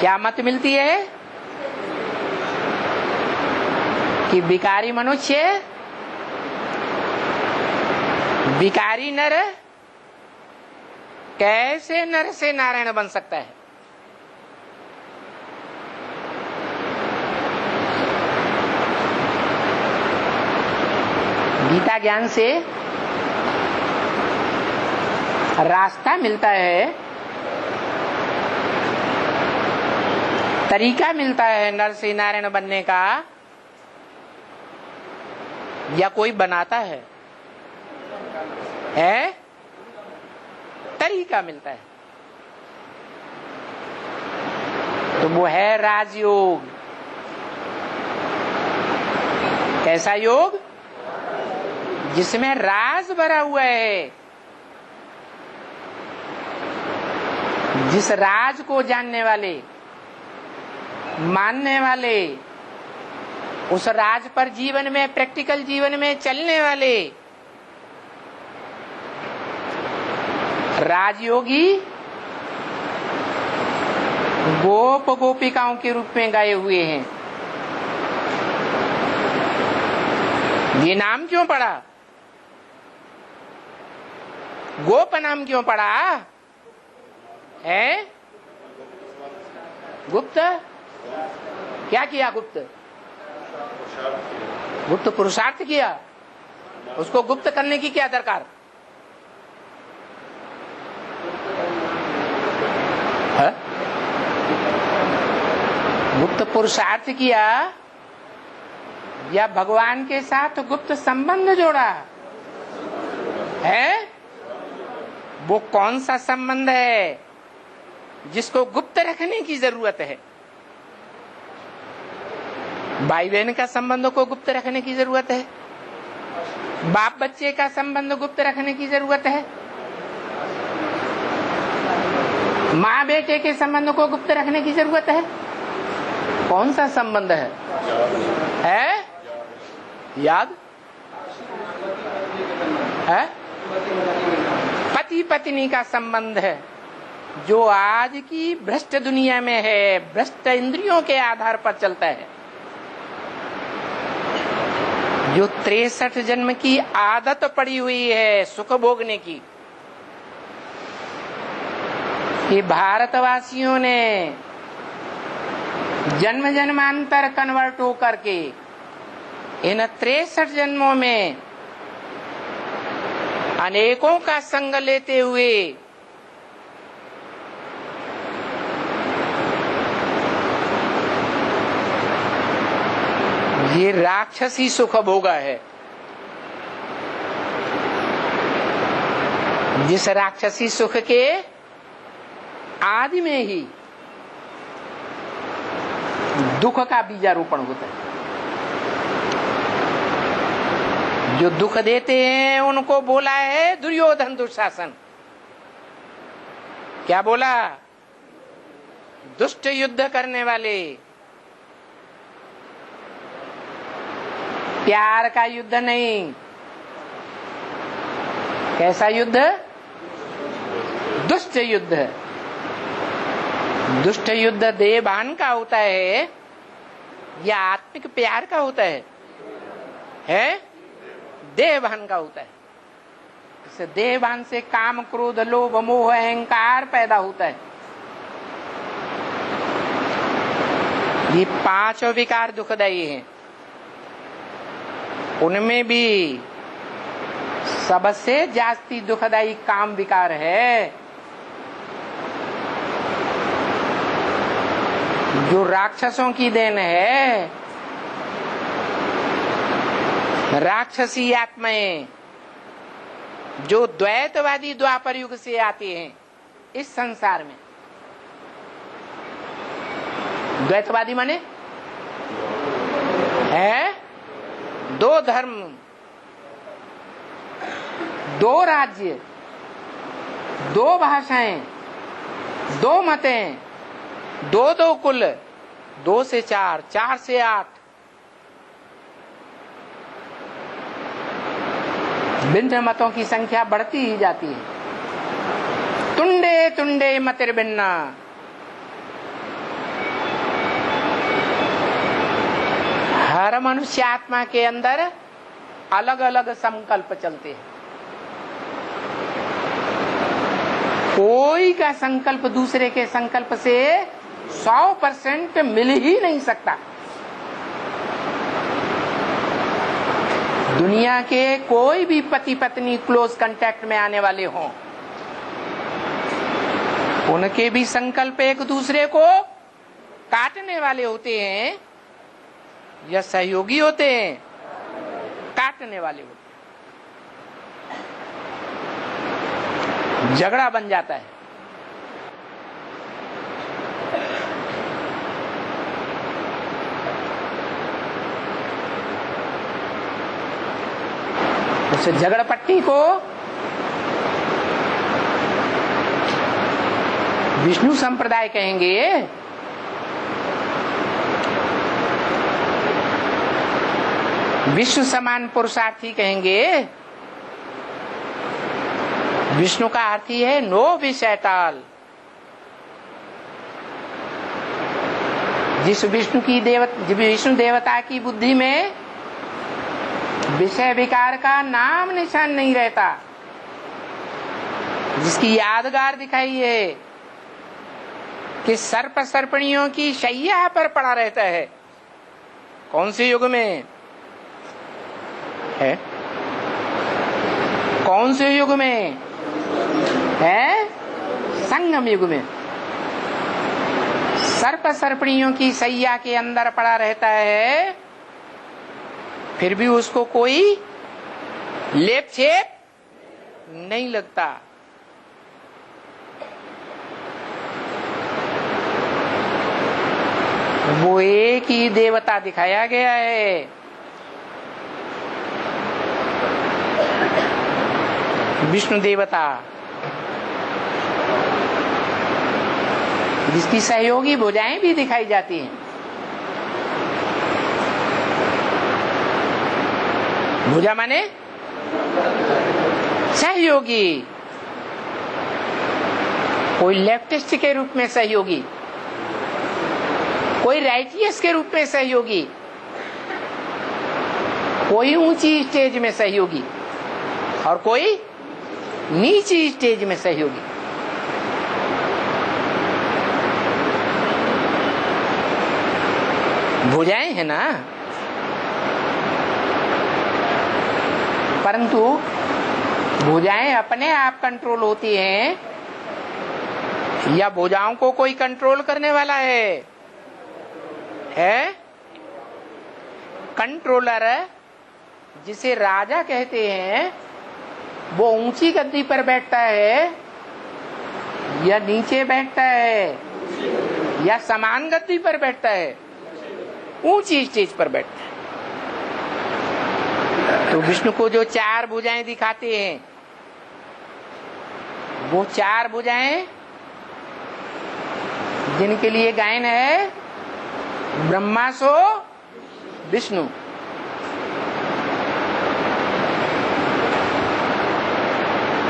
क्या मत मिलती है कि विकारी मनुष्य विकारी नर कैसे नर से नारायण बन सकता है। गीता ज्ञान से रास्ता मिलता है, तरीका मिलता है नर से नारायण बनने का, या कोई बनाता है? तरीका मिलता है। तो वो है राजयोग। कैसा योग? जिसमें राज भरा हुआ है। जिस राज को जानने वाले, मानने वाले, उस राज पर जीवन में, प्रैक्टिकल जीवन में चलने वाले राजयोगी गोप गोपिकाओं के रूप में गए हुए हैं। ये नाम क्यों पड़ा? गोप नाम क्यों पड़ा है? गुप्त क्या किया? गुप्त पुरुषार्थ किया। उसको गुप्त करने की क्या दरकार? गुप्त पुरुषार्थ किया या भगवान के साथ गुप्त संबंध जोड़ा है? वो कौन सा संबंध है जिसको गुप्त रखने की जरूरत है? भाई बहन का संबंध को गुप्त रखने की जरूरत है, बाप बच्चे का संबंध गुप्त रखने की जरूरत है, माँ बेटे के संबंध को गुप्त रखने की जरूरत है। कौन सा संबंध है? याद है? पति पत्नी का संबंध है, जो आज की भ्रष्ट दुनिया में है, भ्रष्ट इंद्रियों के आधार पर चलता है, जो 63 जन्म की आदत पड़ी हुई है सुख भोगने की। ये भारतवासियों ने जन्म जन्मांतर कन्वर्ट होकर के इन 63 जन्मों में अनेकों का संग लेते हुए ये राक्षसी सुख भोगा है। जिस राक्षसी सुख के आदि में ही दुख का बीजारोपण होता है। जो दुख देते हैं उनको बोला है दुर्योधन दुशासन। क्या बोला? दुष्ट युद्ध करने वाले। प्यार का युद्ध नहीं। कैसा युद्ध? दुष्ट युद्ध। दुष्ट युद्ध देहभान का होता है या आत्मिक प्यार का होता है? देहभान का होता है। इससे देहभान से काम, क्रोध, लोभ, मोह, अहंकार पैदा होता है। ये 5 विकार दुखदायी हैं। उनमें भी सबसे जास्ती दुखदायी काम विकार है, जो राक्षसों की देन है। राक्षसी आत्माएं जो द्वैतवादी द्वापर युग से आती हैं इस संसार में। द्वैतवादी माने है 2 धर्म, 2 राज्य, 2 भाषाएं, 2 मतें, 2 कुल, 2 से 4, 4 से 8, भिन्न मतों की संख्या बढ़ती ही जाती है। तुंडे तुंडे मतिर भिन्ना। मनुष्य आत्मा के अंदर अलग अलग संकल्प चलते हैं। कोई का संकल्प दूसरे के संकल्प से 100% मिल ही नहीं सकता। दुनिया के कोई भी पति पत्नी क्लोज कांटेक्ट में आने वाले हों, उनके भी संकल्प एक दूसरे को काटने वाले होते हैं या सहयोगी होते हैं? काटने वाले होते हैं। झगड़ा बन जाता है। उस झगड़पट्टी को विष्णु संप्रदाय कहेंगे। विश्व समान पुरुषार्थी कहेंगे। विष्णु का अर्थ ही है नो विश एट ऑल। जिस विष्णु देवता की बुद्धि में विषय विकार का नाम निशान नहीं रहता, जिसकी यादगार दिखाई है कि सर्प सर्पणियों की शैया पर पड़ा रहता है। कौन से युग में है? कौन से युग में है? संगम युग में सर्प सर्पणियों की शैया के अंदर पड़ा रहता है, फिर भी उसको कोई लेप छेप नहीं लगता। वो एक ही देवता दिखाया गया है। विष्णु देवता, जिसकी सहयोगी भुजाएं भी दिखाई जाती हैं। भुजा माने सहयोगी। कोई लेफ्टिस्ट के रूप में सहयोगी, कोई राइटियस के रूप में सहयोगी, कोई ऊंची स्टेज में सहयोगी और कोई नीची स्टेज में सहयोगी। भुजाएं है ना, परंतु भुजाएं अपने आप कंट्रोल होती हैं या भुजाओं को कोई कंट्रोल करने वाला है? कंट्रोलर जिसे राजा कहते हैं, वो ऊंची गद्दी पर बैठता है या नीचे बैठता है या समान गद्दी पर बैठता है? ऊंची स्टेज पर बैठता है। तो विष्णु को जो 4 भुजाएं दिखाते हैं, वो 4 भुजाएं जिनके लिए गायन है ब्रह्मा सो विष्णु।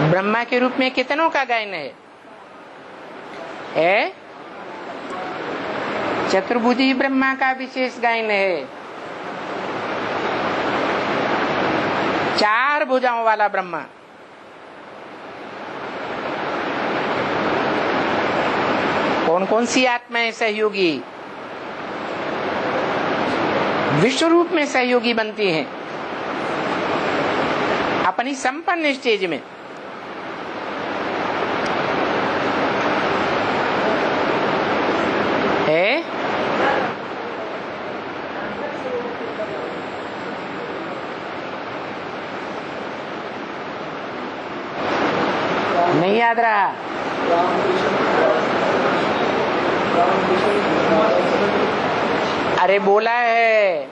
ब्रह्मा के रूप में कितनों का गायन है? चतुर्भुजी ब्रह्मा का विशेष गायन है। 4 भुजाओं वाला ब्रह्मा। कौन कौन सी आत्माएं सहयोगी विश्व रूप में सहयोगी बनती हैं अपनी संपन्न स्टेज में? है नहीं याद रहा? अरे बोला है,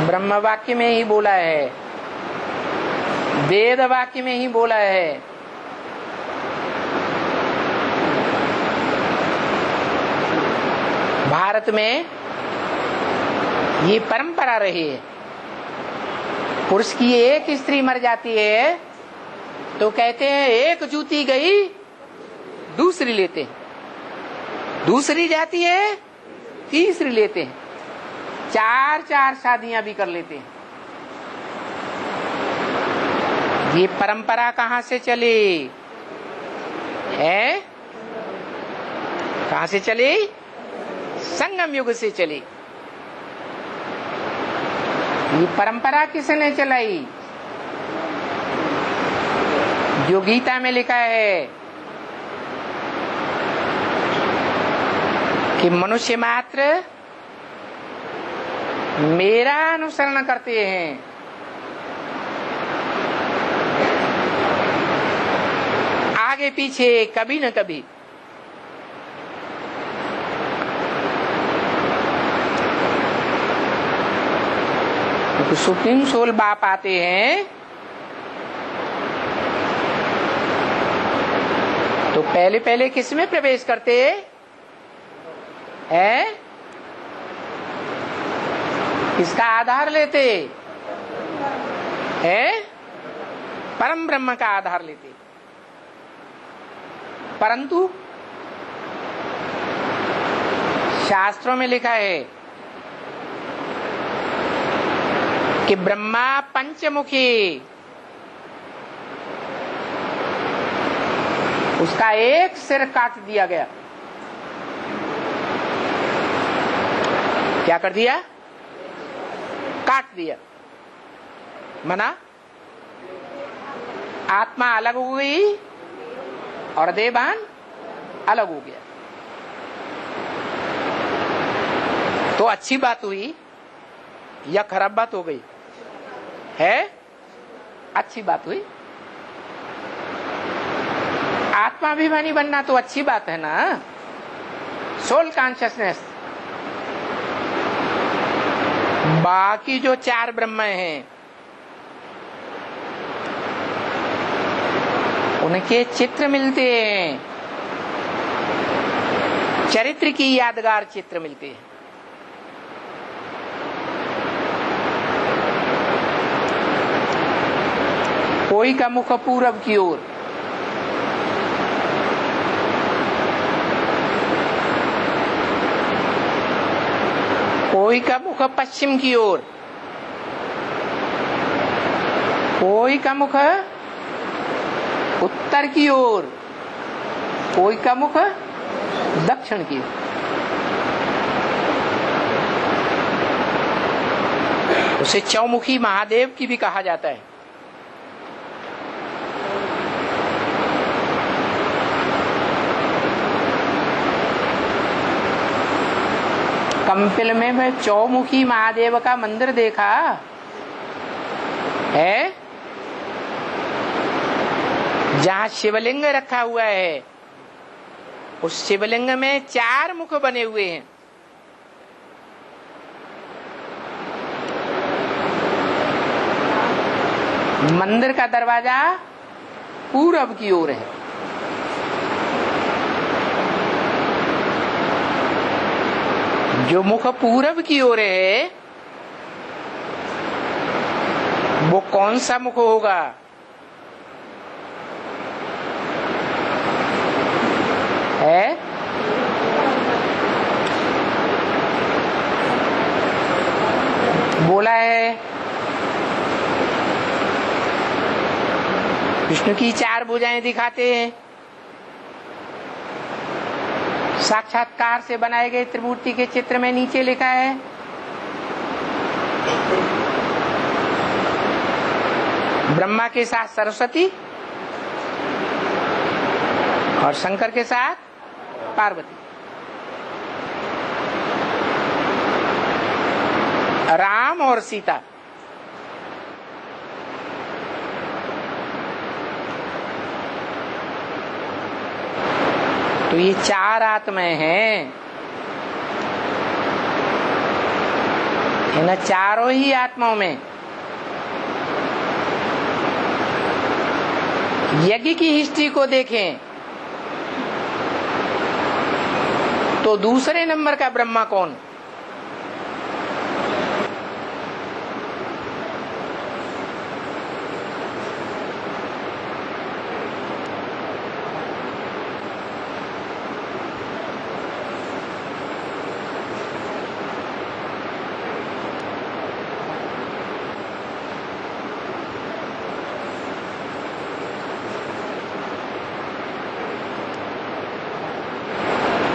ब्रह्म वाक्य में ही बोला है, वेद वाक्य में ही बोला है। भारत में ये परंपरा रही है, पुरुष की एक स्त्री मर जाती है तो कहते हैं एक जूती गई दूसरी लेते हैं, दूसरी जाती है तीसरी लेते हैं। चार चार शादियां भी कर लेते हैं। ये परंपरा कहां से चली है? कहां से चली? संगम युग से चली। ये परंपरा किसने चलाई? जो गीता में लिखा है कि मनुष्य मात्र मेरा अनुसरण करते हैं, आगे पीछे कभी न कभी। तो सुप्रीम सोल बाप आते हैं तो पहले पहले किस में प्रवेश करते हैं? किसका आधार लेते हैं? परम ब्रह्म का आधार लेते। परंतु शास्त्रों में लिखा है कि ब्रह्मा पंचमुखी, उसका एक सिर काट दिया गया। क्या कर दिया? काट दिया। मना आत्मा अलग हो गई और देवान अलग हो गया। तो अच्छी बात हुई या खराब बात हो गई? है अच्छी बात हुई। आत्माभिमानी बनना तो अच्छी बात है ना, सोल कॉन्शियसनेस। बाकी जो चार ब्रह्म हैं उनके चित्र मिलते हैं, चरित्र की यादगार चित्र मिलते हैं। कोई का मुख पूरब की ओर, कोई का मुख पश्चिम की ओर, कोई का मुख उत्तर की ओर, कोई का मुख दक्षिण की ओर। उसे चौमुखी महादेव की भी कहा जाता है। कंपिल में मैं चौमुखी महादेव का मंदिर देखा है, जहां शिवलिंग रखा हुआ है। उस शिवलिंग में चार मुख बने हुए हैं। मंदिर का दरवाजा पूरब की ओर है। जो मुख पूरब की ओर है वो कौन सा मुख होगा? है बोला है विष्णु की चार भुजाएं दिखाते हैं। साक्षात्कार से बनाए गए त्रिमूर्ति के चित्र में नीचे लिखा है ब्रह्मा के साथ सरस्वती और शंकर के साथ पार्वती। राम और सीता। तो ये चार आत्माएं हैं। इन चारों ही आत्माओं में यज्ञ की हिस्ट्री को देखें तो दूसरे नंबर का ब्रह्मा कौन?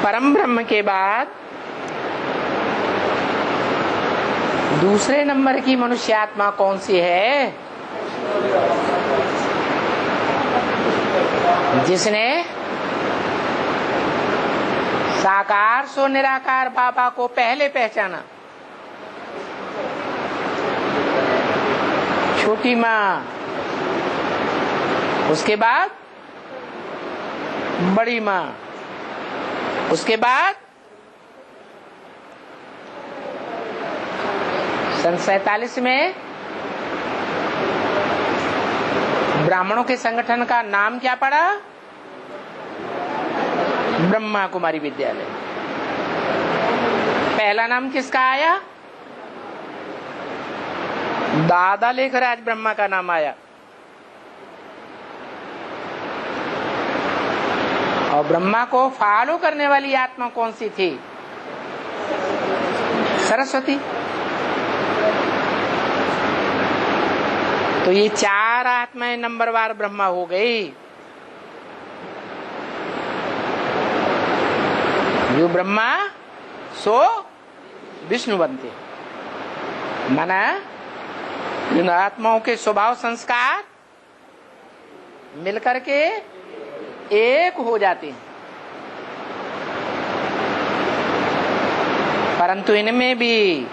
परम ब्रह्म के बाद दूसरे नंबर की मनुष्यात्मा कौन सी है? जिसने साकार सो निराकार बाबा को पहले पहचाना। छोटी माँ, उसके बाद बड़ी माँ, उसके बाद सन 47 में ब्राह्मणों के संगठन का नाम क्या पड़ा? ब्रह्मा कुमारी विद्यालय। पहला नाम किसका आया? दादा लेकर आज ब्रह्मा का नाम आया। और ब्रह्मा को फॉलो करने वाली आत्मा कौन सी थी? सरस्वती। तो ये चार आत्माएं नंबरवार ब्रह्मा हो गई। जो ब्रह्मा सो विष्णु बनते। माना इन आत्माओं के स्वभाव संस्कार मिलकर के एक हो जाते हैं, परंतु इनमें भी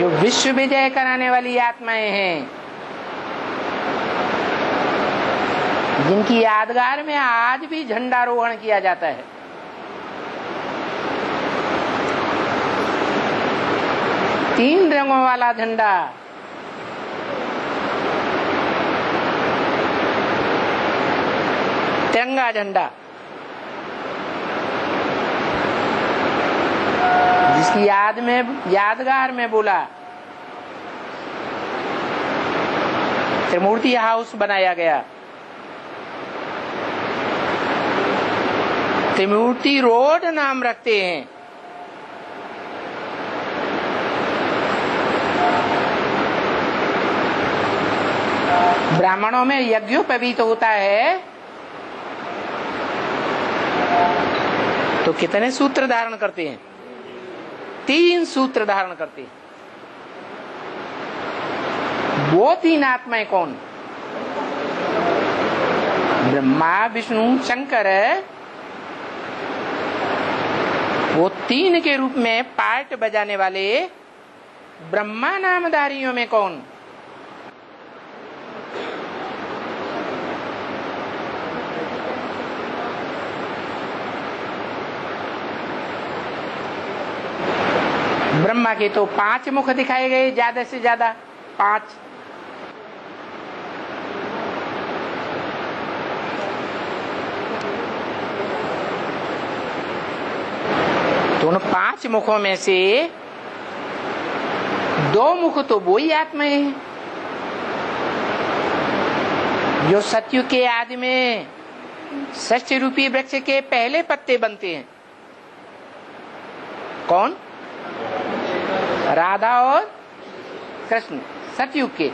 जो विश्व विजय कराने वाली आत्माएं हैं, जिनकी यादगार में आज भी झंडारोहण किया जाता है, तीन रंगों वाला झंडा, तिरंगा झंडा, जिसकी यादगार में बोला त्रिमूर्ति हाउस बनाया गया, त्रिमूर्ति रोड नाम रखते हैं। ब्राह्मणों में यज्ञोपवीत होता है तो कितने सूत्र धारण करते हैं? 3 सूत्र धारण करते हैं। वो 3 आत्माएं कौन? ब्रह्मा विष्णु शंकर। वो 3 के रूप में पार्ट बजाने वाले ब्रह्मा नामधारियों में कौन? ब्रह्मा के तो 5 मुख दिखाए गए, ज्यादा से ज्यादा 5। तो उन 5 मुखों में से 2 मुख तो वो ही आत्माएं हैं जो सतयुग के आदि में षष्ठ रूपी वृक्ष के पहले पत्ते बनते हैं। कौन? राधा और कृष्ण, सतयुग के।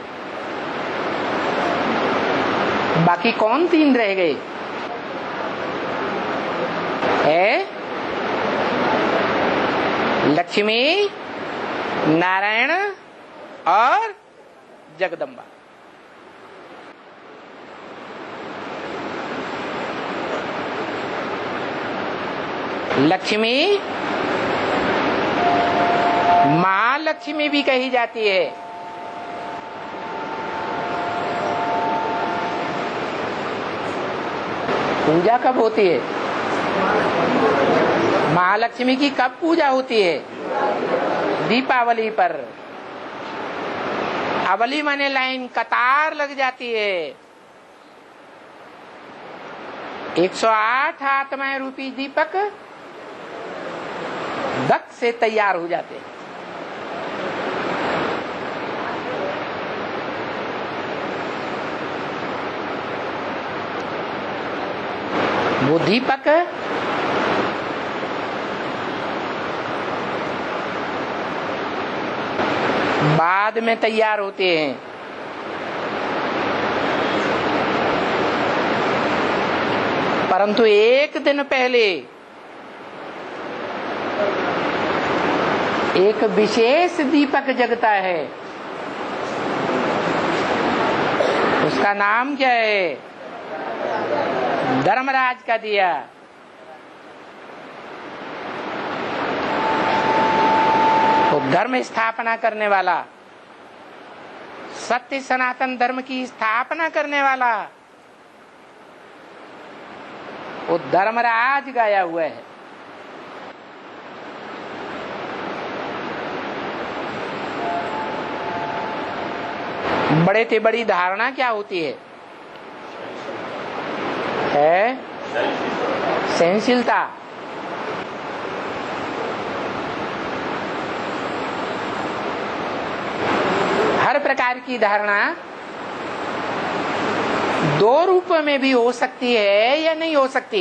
बाकी कौन 3 रह गए? है लक्ष्मी, नारायण और जगदम्बा। लक्ष्मी महालक्ष्मी भी कही जाती है। पूजा कब होती है? महालक्ष्मी की कब पूजा होती है? दीपावली पर। अवली माने लाइन, कतार लग जाती है। 108 आत्माएं रूपी दीपक दक से तैयार हो जाते हैं। वो दीपक बाद में तैयार होते हैं। परंतु एक दिन पहले एक विशेष दीपक जगता है, उसका नाम क्या है? धर्मराज का दिया। तो धर्म स्थापना करने वाला, सत्य सनातन धर्म की स्थापना करने वाला वो धर्मराज गाया हुआ है। बड़े से बड़ी धारणा क्या होती है? सहनशीलता। हर प्रकार की धारणा दो रूप में भी हो सकती है या नहीं हो सकती।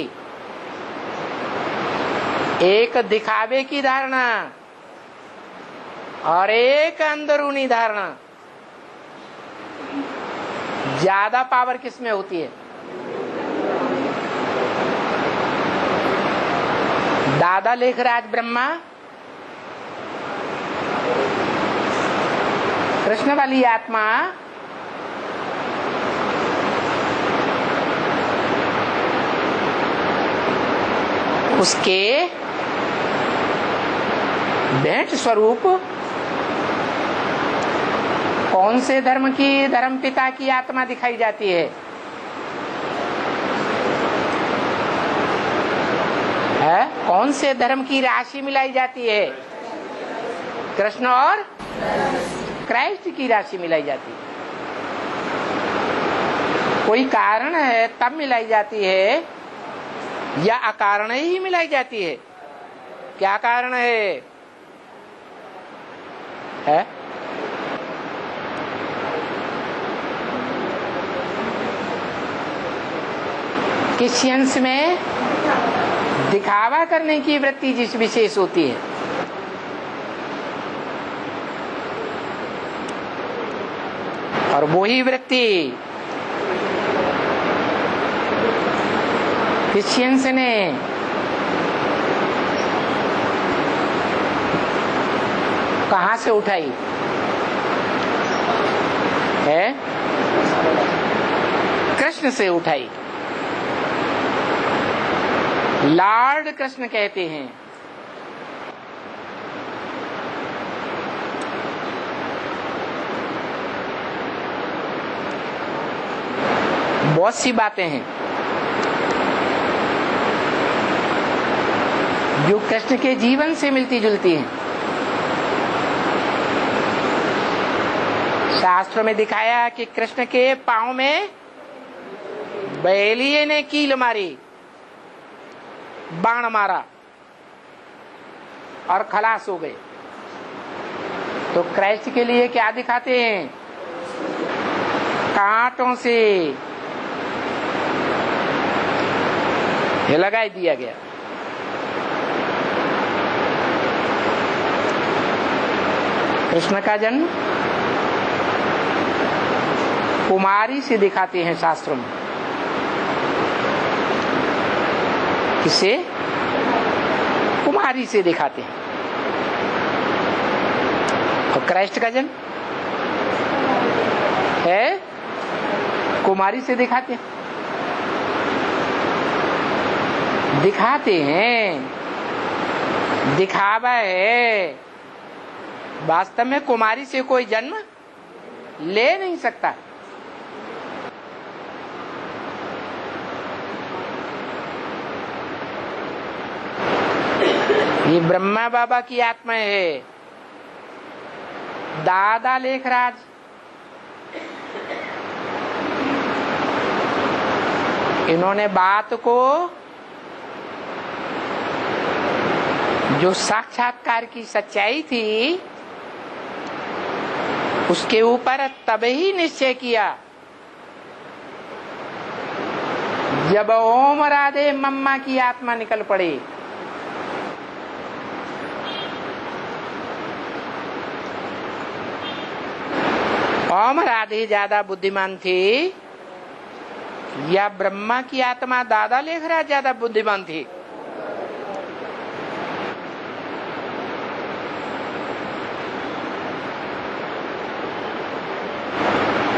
एक दिखावे की धारणा और एक अंदरूनी धारणा। ज्यादा पावर किसमें होती है? दादा लेखराज ब्रह्मा कृष्ण वाली आत्मा उसके भेंट स्वरूप कौन से धर्म की, धर्म पिता की आत्मा दिखाई जाती है? कौन से धर्म की राशि मिलाई जाती है? कृष्ण और क्राइस्ट की राशि मिलाई जाती है। कोई कारण है तब मिलाई जाती है या अकारण ही मिलाई जाती है? क्या कारण है? किस अंश में दिखावा करने की वृत्ति जिस विशेष होती है, और वही वृत्ति क्रिश्चियंस ने कहां से उठाई है? कृष्ण से उठाई। लॉर्ड कृष्ण कहते हैं। बहुत सी बातें हैं जो कृष्ण के जीवन से मिलती जुलती हैं। शास्त्र में दिखाया कि कृष्ण के पांव में बैलिए ने कील मारी, बाण मारा और खलास हो गए। तो क्राइस्ट के लिए क्या दिखाते हैं? कांटों से ये लगाई दिया गया। कृष्ण का जन्म कुमारी से दिखाते हैं शास्त्रों में। किसे? कुमारी से दिखाते हैं। और क्राइस्ट का जन्म है कुमारी से दिखाते हैं। दिखाते हैं, दिखावा है। वास्तव में कुमारी से कोई जन्म ले नहीं सकता। ये ब्रह्मा बाबा की आत्मा है। दादा लेखराज इन्होंने बात को जो साक्षात्कार की सच्चाई थी उसके ऊपर तब ही निश्चय किया जब ओम राधे मम्मा की आत्मा निकल पड़ी। ओम राधे ज्यादा बुद्धिमान थी या ब्रह्मा की आत्मा दादा लेख रहा ज्यादा बुद्धिमान थी?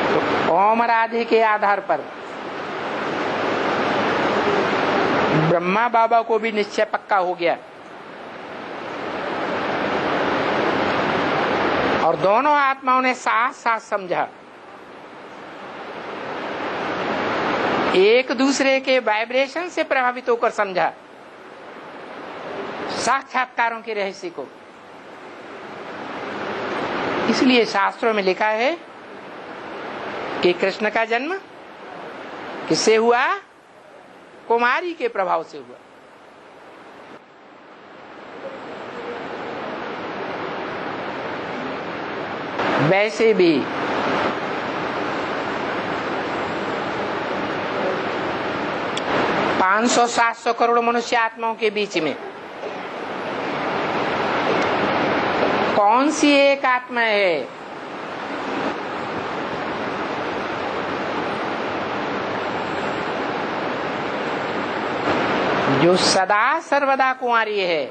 तो ओम राधे के आधार पर ब्रह्मा बाबा को भी निश्चय पक्का हो गया और दोनों आत्माओं ने साथ साथ समझा, एक दूसरे के वाइब्रेशन से प्रभावित होकर समझा साक्षात्कारों के रहस्य को। इसलिए शास्त्रों में लिखा है कि कृष्ण का जन्म किससे हुआ? कुमारी के प्रभाव से हुआ। वैसे भी 500-700 करोड़ मनुष्य आत्माओं के बीच में कौन सी एक आत्मा है जो सदा सर्वदा कुंवारी है?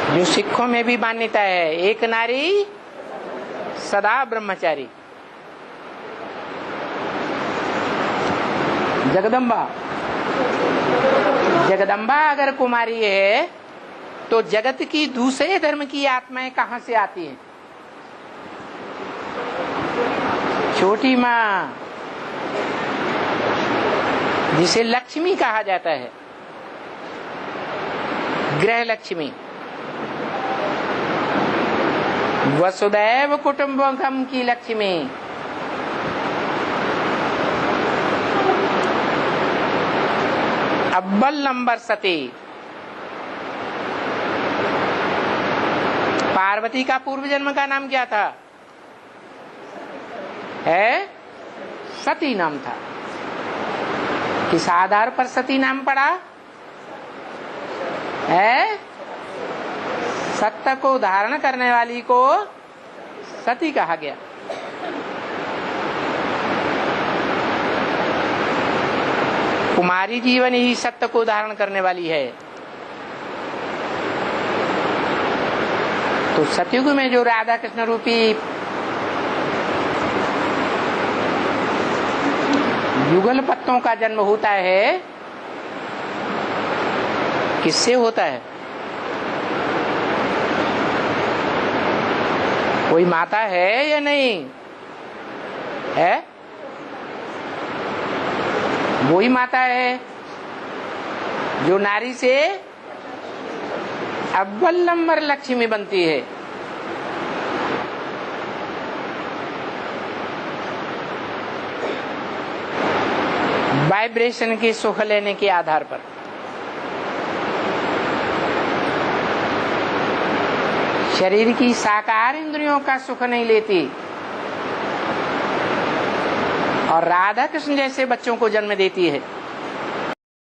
जो सिखों में भी मान्यता है, एक नारी सदा ब्रह्मचारी। जगदम्बा, जगदम्बा अगर कुमारी है तो जगत की दूसरे धर्म की आत्माएं कहां से आती हैं? छोटी माँ, जिसे लक्ष्मी कहा जाता है, ग्रह लक्ष्मी, वसुदैव कुटुंबकम की लक्ष्मी, अव्वल नंबर सती, पार्वती का पूर्व जन्म का नाम क्या था? है सती नाम था। किस आधार पर सती नाम पड़ा है? सत्य को धारण करने वाली को सती कहा गया। कुमारी जीवन ही सत्य को धारण करने वाली है। तो सतयुग में जो राधा कृष्ण रूपी युगल पत्तों का जन्म होता है, किससे होता है? कोई माता है या नहीं है? वही माता है जो नारी से अव्वल नंबर लक्ष्मी बनती है। वाइब्रेशन की सुख लेने के आधार पर। शरीर की साकार इंद्रियों का सुख नहीं लेती और राधा कृष्ण जैसे बच्चों को जन्म देती है।